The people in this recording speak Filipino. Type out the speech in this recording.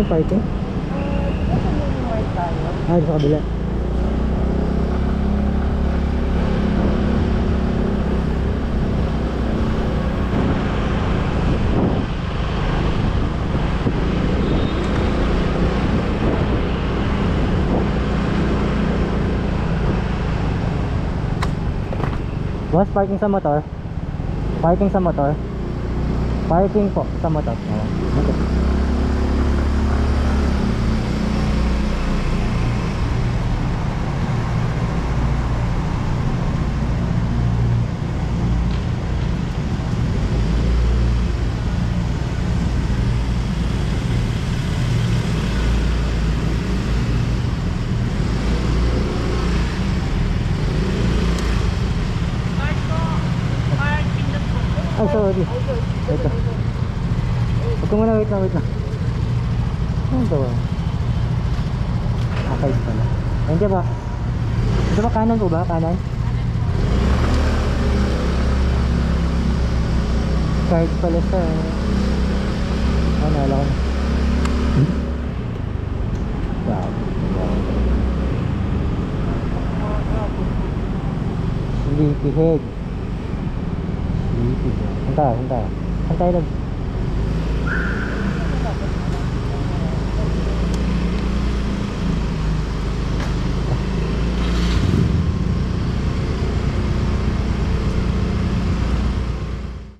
yung parking? Diba sa Unimart tayo? Ah, sa kabila. Boss, parking sa motor? Parking sa motor? Parking po sa motor. Oh, okay. Ay, sorry. Wait lang. Huwag ko muna, wait lang. Ano ba? Okay pala. Nandiyan ba? Ito ba kanan po ba? Kanan? Card pala sa... Ano, alam ko. Wow. Sleepyhead. Saan tayo? Saan tayo?